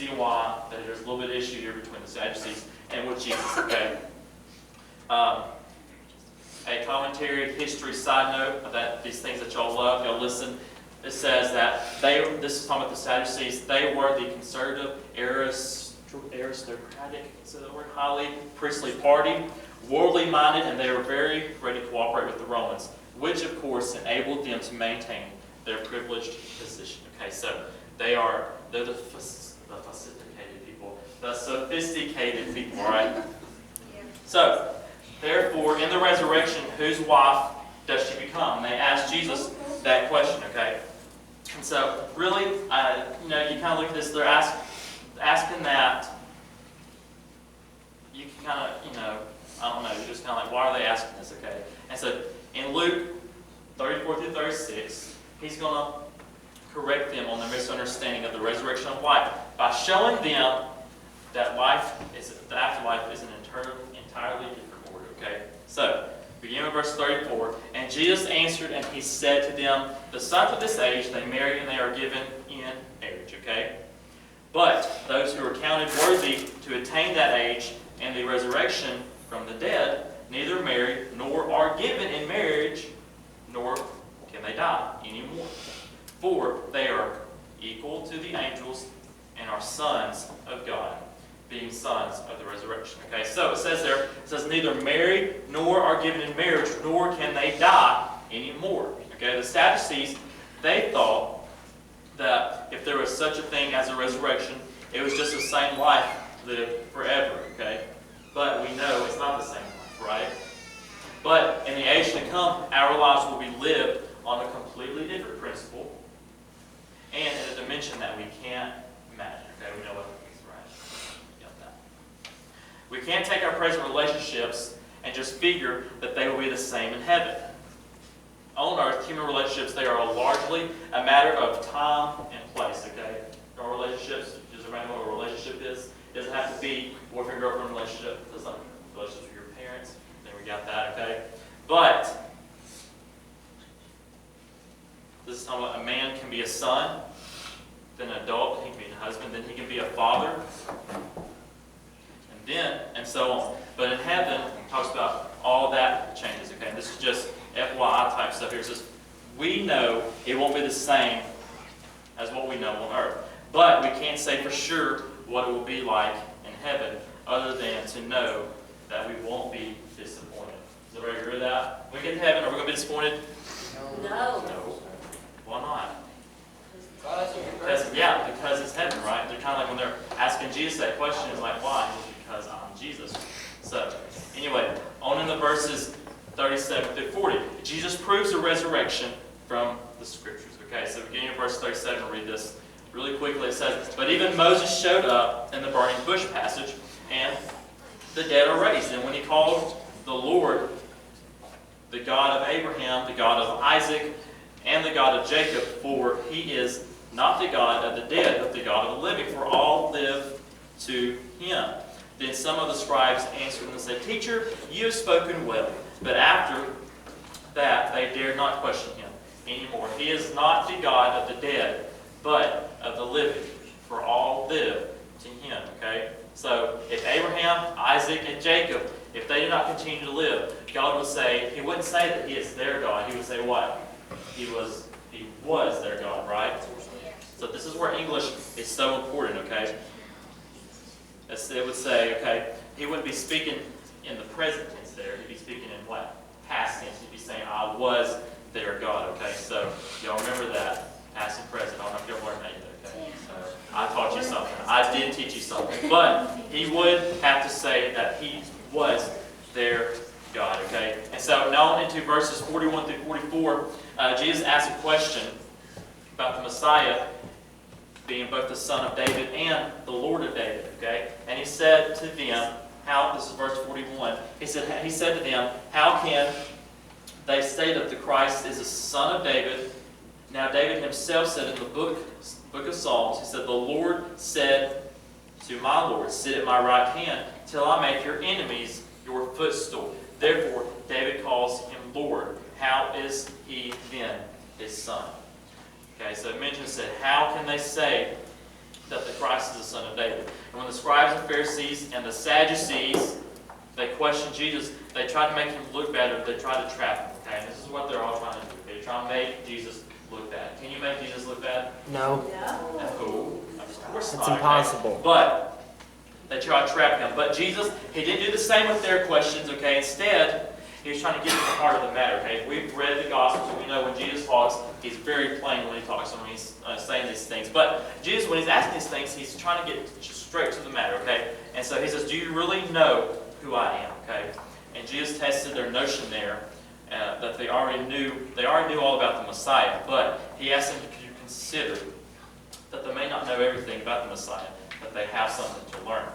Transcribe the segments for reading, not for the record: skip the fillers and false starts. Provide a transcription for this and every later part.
see why that there's a little bit of issue here between the Sadducees and with Jesus, okay? A commentary, history side note of that these things that y'all love, y'all listen. It says that this is talking about the Sadducees, they were the conservative, aristocratic, so the word, highly priestly party, worldly minded, and they were very ready to cooperate with the Romans, which of course enabled them to maintain their privileged position. Okay, so they're the sophisticated people, right? So, therefore, in the resurrection, whose wife does she become? And they asked Jesus that question, okay? And so, really, you kind of look at this, they're asking that, you can kind of, I don't know, you're just kind of like, why are they asking this, okay? And so, in Luke 34 through 36, he's going to correct them on their misunderstanding of the resurrection of life by showing them that the afterlife is an entirely different order, okay? So, beginning with verse 34, and Jesus answered and he said to them, the sons of this age, they marry and they are given in marriage, okay? But those who are counted worthy to attain that age and the resurrection from the dead, neither marry nor are given in marriage, nor can they die anymore. For they are equal to the angels and are sons of God, being sons of the resurrection. Okay, so it says there, it says neither marry nor are given in marriage, nor can they die anymore. Okay, the Sadducees, they thought that if there was such a thing as a resurrection, it was just the same life lived forever. Okay, but we know it's not the same life, right? But in the age to come, our lives will be lived on a completely different principle and in a dimension that we can't imagine. Okay, we know what it means, right? Got that. We can't take our present relationships and just figure that they will be the same in heaven. On earth, human relationships, they are largely a matter of time and place, okay? Our relationships, does everybody know what a relationship is? It doesn't have to be boyfriend-girlfriend relationship. It's like relationships with your parents. Then we got that, okay? But this is talking about a man can be a son, then an adult, he can be a husband, then he can be a father, and so on. But in heaven, it talks about all that changes, okay? And this is just FYI type stuff here. It says, we know it won't be the same as what we know on earth. But we can't say for sure what it will be like in heaven, other than to know that we won't be disappointed. Does everybody agree with that? When we get to heaven, are we going to be disappointed? No. No. Why not? Because it's heaven, right? They're kind of like when they're asking Jesus that question, it's like, why? It's because I'm Jesus. So, anyway, on in the verses 37 through 40. Jesus proves the resurrection from the Scriptures. Okay, so beginning of verse 37, we'll read this really quickly. It says, but even Moses showed up in the burning bush passage, and the dead are raised. And when he called the Lord, the God of Abraham, the God of Isaac, and the God of Jacob, for he is not the God of the dead, but the God of the living, for all live to him. Then some of the scribes answered and said, Teacher, you have spoken well. But after that, they dared not question him anymore. He is not the God of the dead, but of the living, for all live to him. Okay? So, if Abraham, Isaac, and Jacob, if they did not continue to live, God would say, he wouldn't say that he is their God. He would say what? He was their God, right? So this is where English is so important, okay? It would say, okay, he wouldn't be speaking in the present tense there. He'd be speaking in what? Past tense. He'd be saying, I was their God, okay? So y'all remember that, past and present. I don't know if y'all learned that yet, okay? So I taught you something. I did teach you something. But he would have to say that he was their God, okay? And so now into verses 41 through 44, Jesus asked a question about the Messiah being both the son of David and the Lord of David, okay? And he said to them, this is verse 41, he said to them, how can they say that the Christ is a son of David? Now David himself said in the book of Psalms, he said, the Lord said to my Lord, sit at my right hand till I make your enemies your footstool. Therefore, David calls him Lord. How is he then his son? Okay, so it mentions that how can they say that the Christ is a son of David. And when the scribes and Pharisees and the Sadducees, they questioned Jesus, they tried to make him look better, they tried to trap him. Okay? And this is what they're all trying to do. They're trying to make Jesus look bad. Can you make Jesus look bad? No. No. Of course not. It's impossible. Okay? But they tried to trap him. But Jesus, he didn't do the same with their questions. Okay? Instead, he was trying to get to the heart of the matter. Okay? If we've read the Gospels, we know when Jesus talks, he's very plain when he talks, when he's saying these things. But Jesus, when he's asking these things, he's trying to get just straight to the matter. Okay? And so he says, do you really know who I am? Okay? And Jesus tested their notion there that they already knew all about the Messiah. But he asked them to consider that they may not know everything about the Messiah, but they have something to learn.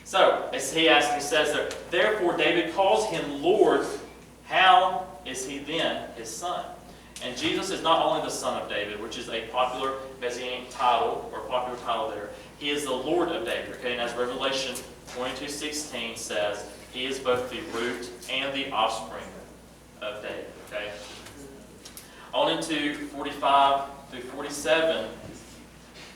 So, as he says there, therefore David calls him Lord. How is he then his son? And Jesus is not only the son of David, which is a popular messianic title, or popular title there. He is the Lord of David. Okay? And as Revelation 22:16 says, he is both the root and the offspring of David. Okay? On into 45 through 47,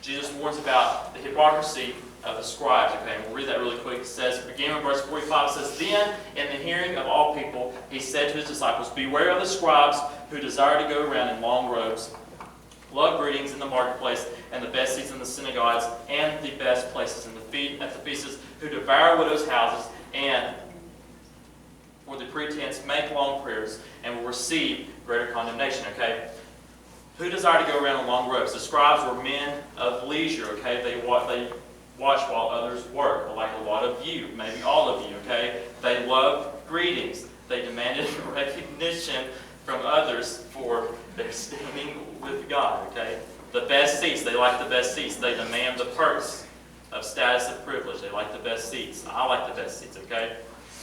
Jesus warns about the hypocrisy of the scribes. Okay, and we'll read that really quick. It says, beginning with verse 45, it says, then, in the hearing of all people, he said to his disciples, beware of the scribes who desire to go around in long robes, love greetings in the marketplace, and the best seats in the synagogues, and the best places at the feasts, who devour widows' houses, and for the pretense make long prayers, and will receive greater condemnation. Okay? Who desire to go around in long robes? The scribes were men of leisure. Okay? They watch while others work, like a lot of you, maybe all of you. Okay? They loved greetings. They demanded recognition from others for their standing with God. Okay? The best seats. They like the best seats. They demand the perks of status and privilege. They like the best seats. I like the best seats. Okay?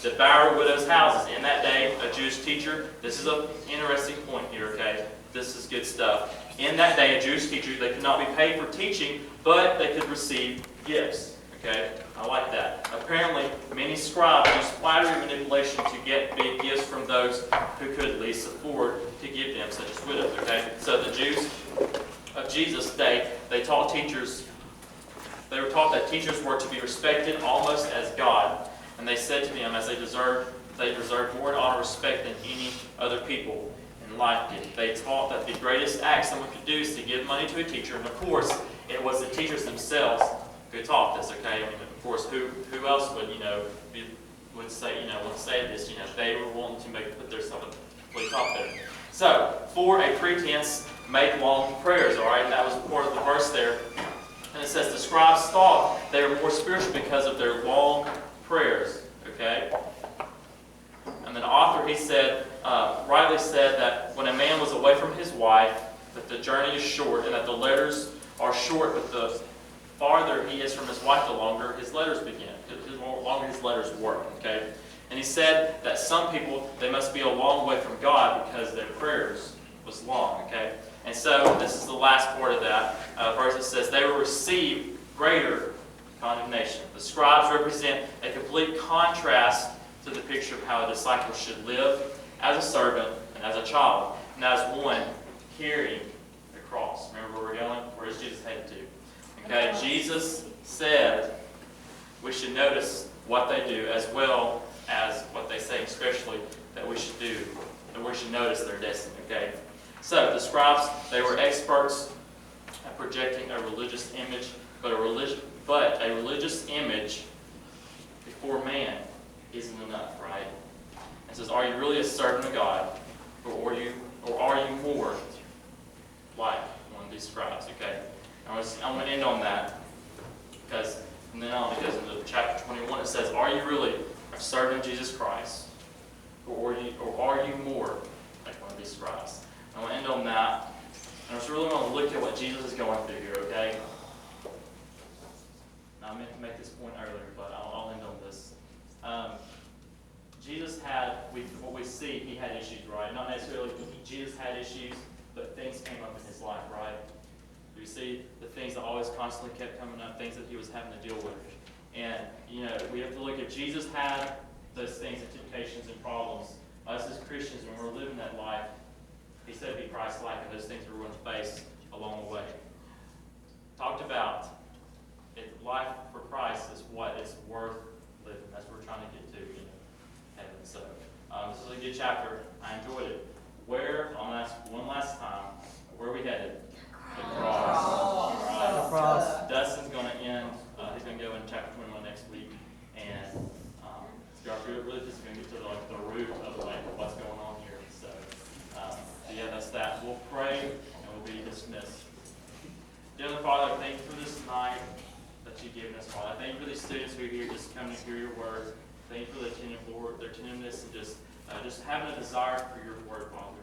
Devour widows' houses. In that day, a Jewish teacher, this is an interesting point here, okay? This is good stuff. In that day, a Jewish teacher, they could not be paid for teaching, but they could receive gifts, okay? I like that. Apparently, many scribes used flattery and manipulation to get big gifts from those who could least afford to give them, such as widows, okay? So the Jews of Jesus' day, they were taught that teachers were to be respected almost as God. And they said to them, as they deserved more honor and respect than any other people in life did. They taught that the greatest act someone could do is to give money to a teacher. And of course, it was the teachers themselves who taught this. Okay, I mean, of course, who else would would say this? They were wanting to put their stuff at the top there. So, for a pretense, make long prayers. All right, that was part of the verse there. And it says the scribes thought they were more spiritual because of their long prayers, okay? And the author, he said, rightly said that when a man was away from his wife, that the journey is short, and that the letters are short, but the farther he is from his wife, the longer his letters begin, the longer his letters work, okay? And he said that some people, they must be a long way from God because their prayers was long, okay? And so, this is the last part of that verse. It says, they will receive greater condemnation. The scribes represent a complete contrast to the picture of how a disciple should live as a servant and as a child, and as one carrying the cross. Remember where we're going? Where is Jesus headed to? Okay, Jesus said we should notice what they do as well as what they say, especially that we should do, and we should notice their destiny. Okay, so the scribes, they were experts at projecting a religious image, but a religious image before man isn't enough, right? It says, are you really a servant of God, or are you more like one of these scribes? Okay, I'm going to end on that because from then on it goes into chapter 21. It says, are you really a servant of Jesus Christ, or are you more like one of these scribes? I'm going to end on that, and I just really want to look at what Jesus is going through here. Okay. I meant to make this point earlier, but I'll end on this. Jesus had, what we see, he had issues, right? Not necessarily Jesus had issues, but things came up in his life, right? We see the things that always constantly kept coming up, things that he was having to deal with. And, we have to look at Jesus had those things and temptations and problems. Us as Christians, when we're living that life, he said be Christ-like, and those things we're going to face along the way. Talked about life a good chapter. I enjoyed it. Where, I'll ask one last time, where are we headed? The cross. All right. The cross. Dustin's going to end, he's going to go in chapter 21 next week, and really just going to get to like the root of like what's going on here. So yeah, that's that. We'll pray and we'll be dismissed. Dear Heavenly Father, thank you for this night that you've given us, Father. Thank you for these students who are here just coming to hear your word. Thank you for their attentiveness, and just having a desire for your word, Father.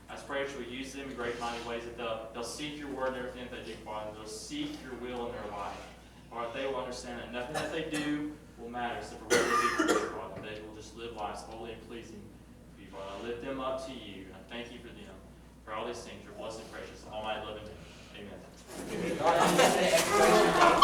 I just pray that you will use them in great mighty ways, that they'll seek your word and everything that they do, Father. They'll seek your will in their life. Father, they will understand that nothing that they do will matter except for what they do for you, Father. They will just live lives holy and pleasing for you, Father. I lift them up to you, and I thank you for them. For all these things, your blessed, precious, almighty, loving name. Amen.